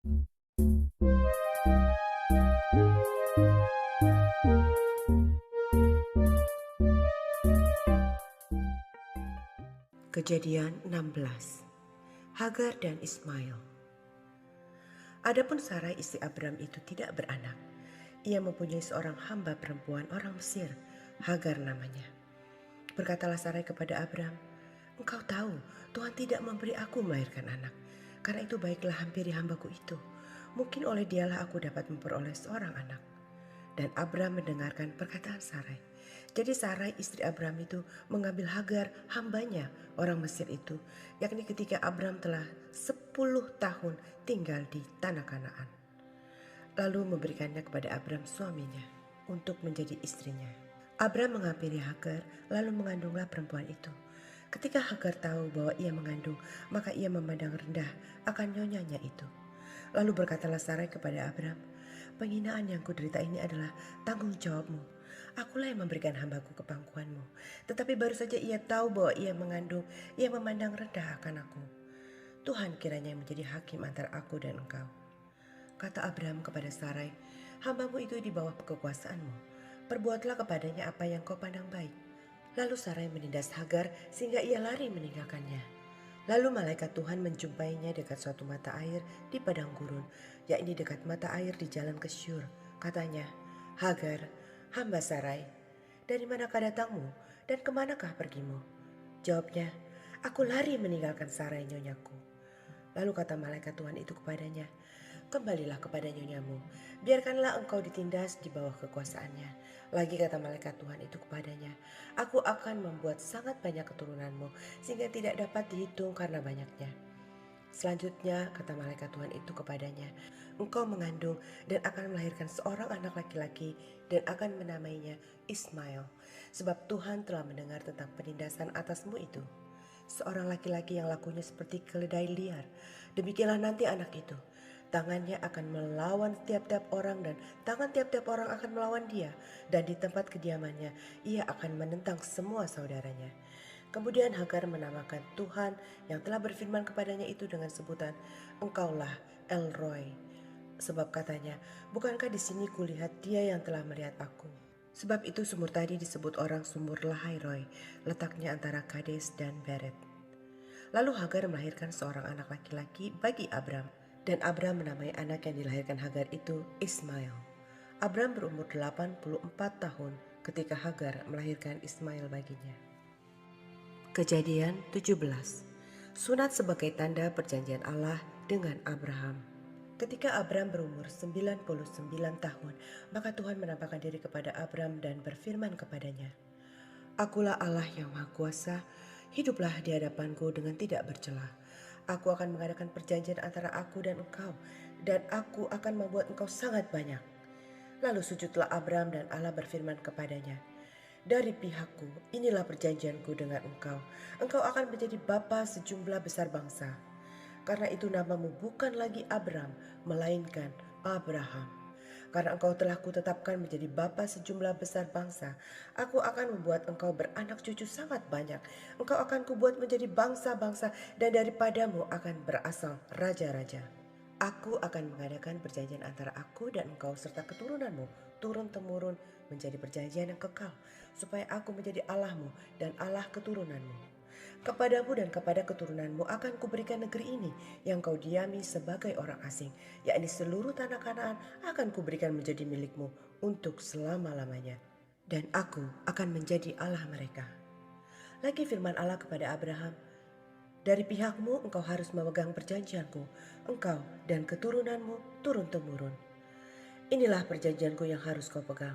Kejadian 16. Hagar dan Ismail. Adapun Sarai istri Abram itu tidak beranak. Ia mempunyai seorang hamba perempuan orang Mesir, Hagar namanya. Berkatalah Sarai kepada Abram, "Engkau tahu Tuhan tidak memberi aku melahirkan anak. Karena itu baiklah hampiri hambaku itu. Mungkin oleh dialah aku dapat memperoleh seorang anak." Dan Abram mendengarkan perkataan Sarai. Jadi Sarai istri Abram itu mengambil Hagar hambanya orang Mesir itu, yakni ketika Abram telah 10 tahun tinggal di tanah Kanaan. Lalu memberikannya kepada Abram suaminya untuk menjadi istrinya. Abram menghampiri Hagar lalu mengandunglah perempuan itu. Ketika Hagar tahu bahwa ia mengandung, maka ia memandang rendah akan nyonyanya itu. Lalu berkatalah Sarai kepada Abram, "Penghinaan yang kuderita ini adalah tanggung jawabmu. Akulah yang memberikan hambaku ke pangkuanmu. Tetapi baru saja ia tahu bahwa ia mengandung, ia memandang rendah akan aku. Tuhan kiranya yang menjadi hakim antara aku dan engkau." Kata Abram kepada Sarai, "Hambamu itu di bawah kekuasaanmu. Perbuatlah kepadanya apa yang kau pandang baik." Lalu Sarai menindas Hagar sehingga ia lari meninggalkannya. Lalu malaikat Tuhan menjumpainya dekat suatu mata air di padang gurun, yakni dekat mata air di jalan ke Syur. Katanya, "Hagar, hamba Sarai, dari manakah datangmu dan kemanakah pergimu?" Jawabnya, "Aku lari meninggalkan Sarai nyonyaku." Lalu kata malaikat Tuhan itu kepadanya, "Kembalilah kepada nyonyamu, biarkanlah engkau ditindas di bawah kekuasaannya." Lagi kata malaikat Tuhan itu kepadanya, "Aku akan membuat sangat banyak keturunanmu, sehingga tidak dapat dihitung karena banyaknya." Selanjutnya kata malaikat Tuhan itu kepadanya, "Engkau mengandung dan akan melahirkan seorang anak laki-laki dan akan menamainya Ismail, sebab Tuhan telah mendengar tentang penindasan atasmu itu. Seorang laki-laki yang lakunya seperti keledai liar, demikianlah nanti anak itu. Tangannya akan melawan tiap-tiap orang dan tangan tiap-tiap orang akan melawan dia, dan di tempat kediamannya ia akan menentang semua saudaranya." Kemudian Hagar menamakan Tuhan yang telah berfirman kepadanya itu dengan sebutan, "Engkaulah El Roi." Sebab katanya, "Bukankah di sini kulihat dia yang telah melihat aku?" Sebab itu sumur tadi disebut orang sumur Lahai Roi, letaknya antara Kades dan Beret. Lalu Hagar melahirkan seorang anak laki-laki bagi Abram, dan Abram menamai anak yang dilahirkan Hagar itu Ismail. Abram berumur 84 tahun ketika Hagar melahirkan Ismail baginya. Kejadian 17. Sunat sebagai tanda perjanjian Allah dengan Abraham. Ketika Abram berumur 99 tahun, maka Tuhan menampakkan diri kepada Abram dan berfirman kepadanya, "Akulah Allah yang Maha Kuasa, hiduplah di hadapanku dengan tidak bercela. Aku akan mengadakan perjanjian antara aku dan engkau, dan aku akan membuat engkau sangat banyak." Lalu sujudlah Abram dan Allah berfirman kepadanya, "Dari pihakku, inilah perjanjianku dengan engkau. Engkau akan menjadi bapa sejumlah besar bangsa. Karena itu namamu bukan lagi Abram, melainkan Abraham. Karena engkau telah kutetapkan menjadi bapa sejumlah besar bangsa, aku akan membuat engkau beranak cucu sangat banyak. Engkau akan kubuat menjadi bangsa-bangsa, dan daripadamu akan berasal raja-raja. Aku akan mengadakan perjanjian antara aku dan engkau serta keturunanmu turun-temurun menjadi perjanjian yang kekal, supaya aku menjadi Allahmu dan Allah keturunanmu. Kepadamu dan kepada keturunanmu akan kuberikan negeri ini yang kau diami sebagai orang asing, yakni seluruh tanah Kanaan akan kuberikan menjadi milikmu untuk selama-lamanya. Dan aku akan menjadi Allah mereka." Lagi firman Allah kepada Abraham, "Dari pihakmu engkau harus memegang perjanjianku, engkau dan keturunanmu turun-temurun. Inilah perjanjianku yang harus kau pegang.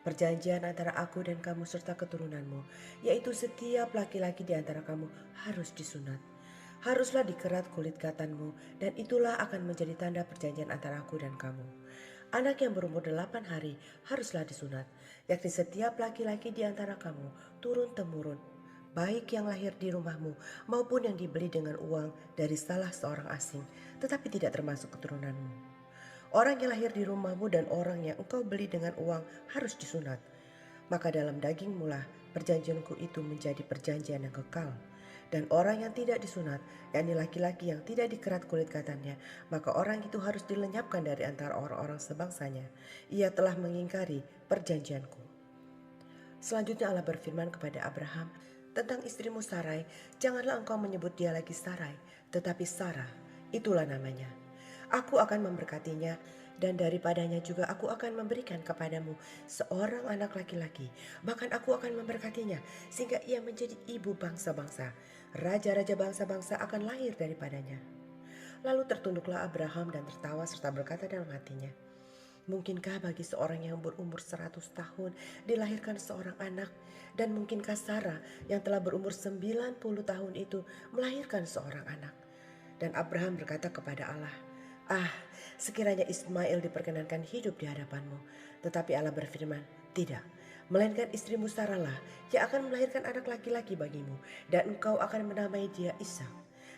Perjanjian antara aku dan kamu serta keturunanmu, yaitu setiap laki-laki di antara kamu harus disunat. Haruslah dikerat kulit katanmu, dan itulah akan menjadi tanda perjanjian antara aku dan kamu. Anak yang berumur 8 hari haruslah disunat, yakni setiap laki-laki di antara kamu turun-temurun, baik yang lahir di rumahmu maupun yang dibeli dengan uang dari salah seorang asing, tetapi tidak termasuk keturunanmu. Orang yang lahir di rumahmu dan orang yang engkau beli dengan uang harus disunat. Maka dalam dagingmu lah perjanjianku itu menjadi perjanjian yang kekal. Dan orang yang tidak disunat, yakni laki-laki yang tidak dikerat kulit katanya, maka orang itu harus dilenyapkan dari antara orang-orang sebangsanya. Ia telah mengingkari perjanjianku. Selanjutnya Allah berfirman kepada Abraham tentang istrimu Sarai, janganlah engkau menyebut dia lagi Sarai, tetapi Sarah, itulah namanya. Aku akan memberkatinya dan daripadanya juga aku akan memberikan kepadamu seorang anak laki-laki. Bahkan aku akan memberkatinya sehingga ia menjadi ibu bangsa-bangsa. Raja-raja bangsa-bangsa akan lahir daripadanya. Lalu tertunduklah Abraham dan tertawa serta berkata dalam hatinya, mungkinkah bagi seorang yang berumur 100 tahun dilahirkan seorang anak? Dan mungkinkah Sarah yang telah berumur 90 tahun itu melahirkan seorang anak? Dan Abraham berkata kepada Allah, sekiranya Ismail diperkenankan hidup di hadapanmu. Tetapi Allah berfirman, tidak. Melainkan istrimu Sarah lah yang akan melahirkan anak laki-laki bagimu. Dan engkau akan menamai dia Ishak.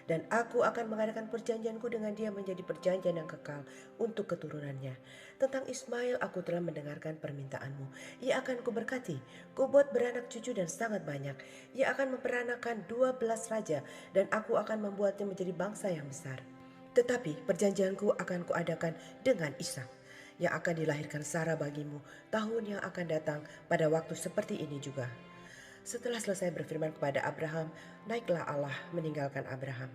Dan aku akan mengadakan perjanjianku dengan dia menjadi perjanjian yang kekal untuk keturunannya. Tentang Ismail aku telah mendengarkan permintaanmu. Ia akan kuberkati, kubuat beranak cucu dan sangat banyak. Ia akan memperanakan 12 raja dan aku akan membuatnya menjadi bangsa yang besar. Tetapi perjanjianku akan kuadakan dengan Ishak yang akan dilahirkan Sarah bagimu tahun yang akan datang pada waktu seperti ini juga. Setelah selesai berfirman kepada Abraham, naiklah Allah meninggalkan Abraham.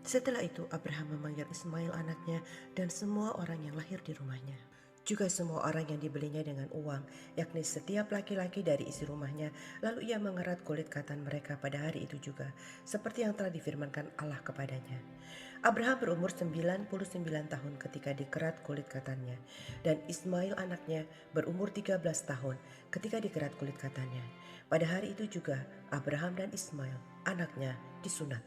Setelah itu Abraham memanggil Ismail anaknya dan semua orang yang lahir di rumahnya. Juga semua orang yang dibelinya dengan uang, yakni setiap laki-laki dari isi rumahnya, lalu ia mengerat kulit katan mereka pada hari itu juga, seperti yang telah difirmankan Allah kepadanya. Abraham berumur 99 tahun ketika dikerat kulit katannya, dan Ismail anaknya berumur 13 tahun ketika dikerat kulit katannya. Pada hari itu juga Abraham dan Ismail anaknya disunat.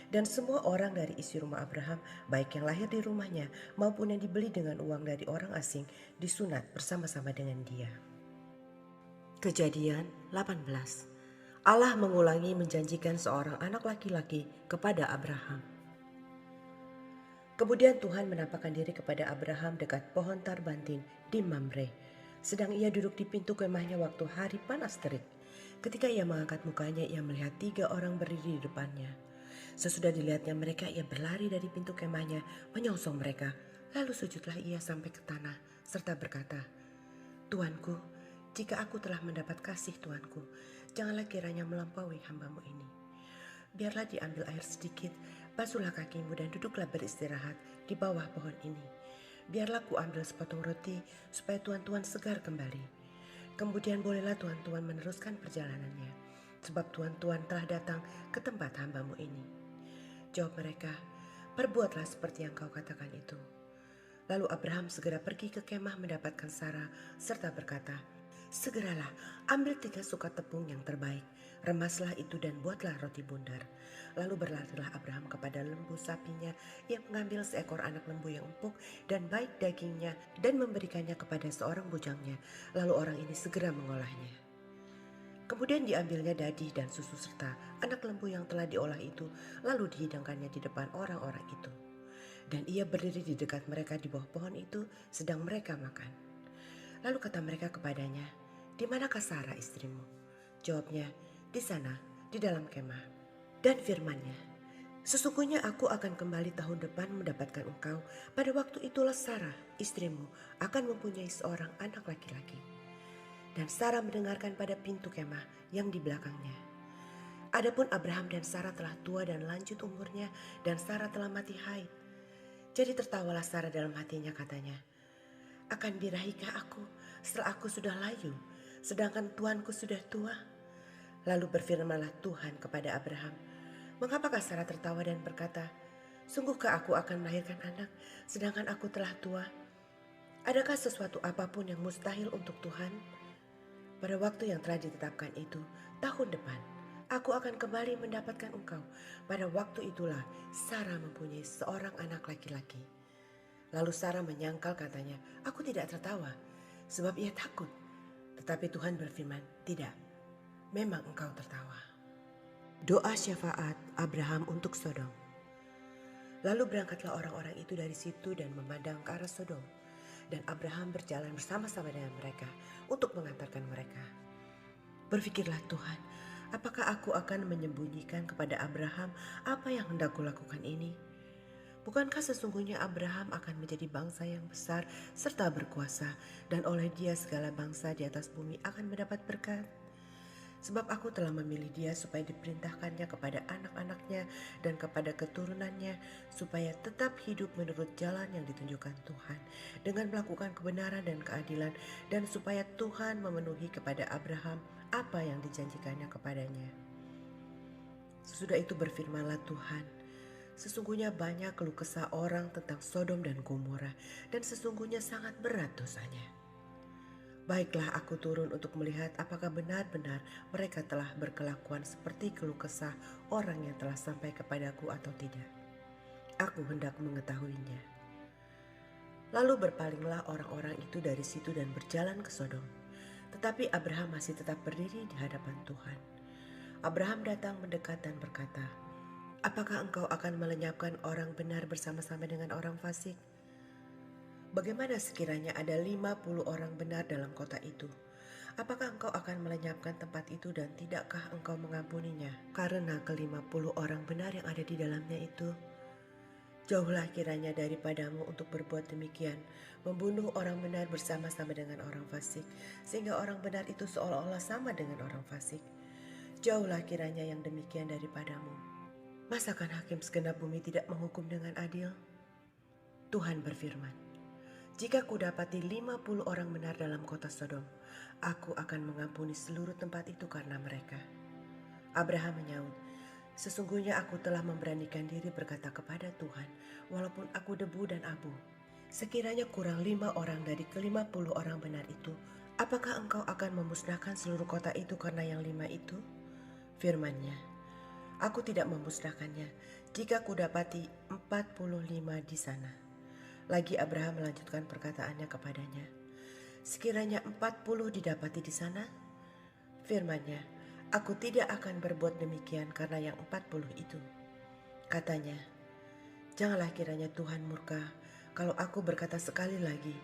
Dan semua orang dari isi rumah Abraham, baik yang lahir di rumahnya maupun yang dibeli dengan uang dari orang asing, disunat bersama-sama dengan dia. Kejadian 18. Allah mengulangi menjanjikan seorang anak laki-laki kepada Abraham. Kemudian Tuhan menampakkan diri kepada Abraham dekat pohon tarbantin di Mamre, sedang ia duduk di pintu kemahnya waktu hari panas terik. Ketika ia mengangkat mukanya, ia melihat 3 orang berdiri di depannya. Sesudah dilihatnya mereka, ia berlari dari pintu kemahnya, menyongsong mereka. Lalu sujudlah ia sampai ke tanah, serta berkata, Tuanku, jika aku telah mendapat kasih Tuanku, janganlah kiranya melampaui hambamu ini. Biarlah diambil air sedikit, basuhlah kakimu dan duduklah beristirahat di bawah pohon ini. Biarlah ku ambil sepotong roti, supaya tuan-tuan segar kembali. Kemudian bolehlah tuan-tuan meneruskan perjalanannya, sebab tuan-tuan telah datang ke tempat hambamu ini. Jawab mereka, perbuatlah seperti yang kau katakan itu. Lalu Abraham segera pergi ke kemah mendapatkan Sarah, serta berkata, segeralah ambil 3 suka tepung yang terbaik, remaslah itu dan buatlah roti bundar. Lalu berlarilah Abraham kepada lembu sapinya yang mengambil seekor anak lembu yang empuk dan baik dagingnya dan memberikannya kepada seorang bujangnya. Lalu orang ini segera mengolahnya. Kemudian diambilnya dadi dan susu serta anak lembu yang telah diolah itu, lalu dihidangkannya di depan orang-orang itu. Dan ia berdiri di dekat mereka di bawah pohon itu sedang mereka makan. Lalu kata mereka kepadanya, di manakah Sarah istrimu? Jawabnya, di sana, di dalam kemah. Dan firman-Nya, sesungguhnya aku akan kembali tahun depan mendapatkan engkau. Pada waktu itulah Sarah, istrimu, akan mempunyai seorang anak laki-laki. Dan Sarah mendengarkan pada pintu kemah yang di belakangnya. Adapun Abraham dan Sarah telah tua dan lanjut umurnya, dan Sarah telah mati haid. Jadi tertawalah Sarah dalam hatinya, katanya, akan birahikah aku setelah aku sudah layu, sedangkan tuanku sudah tua? Lalu berfirmanlah Tuhan kepada Abraham, mengapakah Sarah tertawa dan berkata, sungguhkah aku akan melahirkan anak, sedangkan aku telah tua? Adakah sesuatu apapun yang mustahil untuk Tuhan? Pada waktu yang telah ditetapkan itu, tahun depan, aku akan kembali mendapatkan engkau. Pada waktu itulah Sarah mempunyai seorang anak laki-laki. Lalu Sarah menyangkal, katanya, aku tidak tertawa, sebab ia takut. Tetapi Tuhan berfirman, tidak, memang engkau tertawa. Doa syafaat Abraham untuk Sodom. Lalu berangkatlah orang-orang itu dari situ dan memandang ke arah Sodom. Dan Abraham berjalan bersama-sama dengan mereka untuk mengantarkan mereka. Berfikirlah Tuhan, Apakah aku akan menyembunyikan kepada Abraham apa yang hendak kulakukan ini? Bukankah sesungguhnya Abraham akan menjadi bangsa yang besar serta berkuasa, dan oleh dia segala bangsa di atas bumi akan mendapat berkat? Sebab aku telah memilih dia supaya diperintahkannya kepada anak-anaknya dan kepada keturunannya, supaya tetap hidup menurut jalan yang ditunjukkan Tuhan, dengan melakukan kebenaran dan keadilan, dan supaya Tuhan memenuhi kepada Abraham apa yang dijanjikannya kepadanya. Sesudah itu berfirmanlah Tuhan, sesungguhnya banyak keluh kesah orang tentang Sodom dan Gomora, dan sesungguhnya sangat berat dosanya. Baiklah, aku turun untuk melihat apakah benar-benar mereka telah berkelakuan seperti keluh kesah orang yang telah sampai kepadaku atau tidak. Aku hendak mengetahuinya. Lalu berpalinglah orang-orang itu dari situ dan berjalan ke Sodom. Tetapi Abraham masih tetap berdiri di hadapan Tuhan. Abraham datang mendekat dan berkata, "Apakah engkau akan melenyapkan orang benar bersama-sama dengan orang fasik? Bagaimana sekiranya ada 50 orang benar dalam kota itu? Apakah engkau akan melenyapkan tempat itu dan tidakkah engkau mengampuninya karena ke-50 orang benar yang ada di dalamnya itu? Jauhlah kiranya daripadamu untuk berbuat demikian, membunuh orang benar bersama-sama dengan orang fasik, sehingga orang benar itu seolah-olah sama dengan orang fasik. Jauhlah kiranya yang demikian daripadamu. Masakan hakim segenap bumi tidak menghukum dengan adil?" Tuhan berfirman, "Jika kudapati 50 orang benar dalam kota Sodom, aku akan mengampuni seluruh tempat itu karena mereka." Abraham menyaut, "Sesungguhnya aku telah memberanikan diri berkata kepada Tuhan, walaupun aku debu dan abu. Sekiranya kurang 5 orang dari ke-50 orang benar itu, apakah engkau akan memusnahkan seluruh kota itu karena yang 5 itu?" Firman-Nya, "Aku tidak memusnahkannya jika kudapati 45 di sana." Lagi Abraham melanjutkan perkataannya kepadanya, "Sekiranya 40 didapati di sana?" Firman-Nya, "Aku tidak akan berbuat demikian karena yang 40 itu." Katanya, "Janganlah kiranya Tuhan murka kalau aku berkata sekali lagi,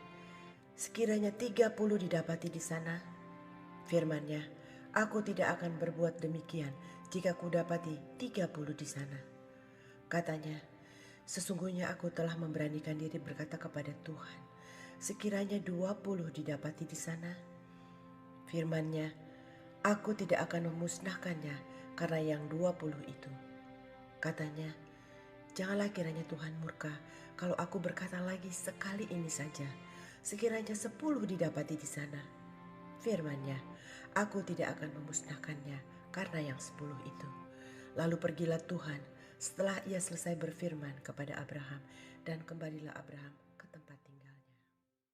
sekiranya 30 didapati di sana." Firman-Nya, "Aku tidak akan berbuat demikian jika kudapati 30 di sana." Katanya, "Sesungguhnya aku telah memberanikan diri berkata kepada Tuhan, sekiranya 20 didapati di sana." Firman-Nya, "Aku tidak akan memusnahkannya karena yang 20 itu." Katanya, "Janganlah kiranya Tuhan murka kalau aku berkata lagi sekali ini saja, sekiranya 10 didapati di sana." Firman-Nya, "Aku tidak akan memusnahkannya karena yang 10 itu." Lalu pergilah Tuhan setelah ia selesai berfirman kepada Abraham, dan kembalilah Abraham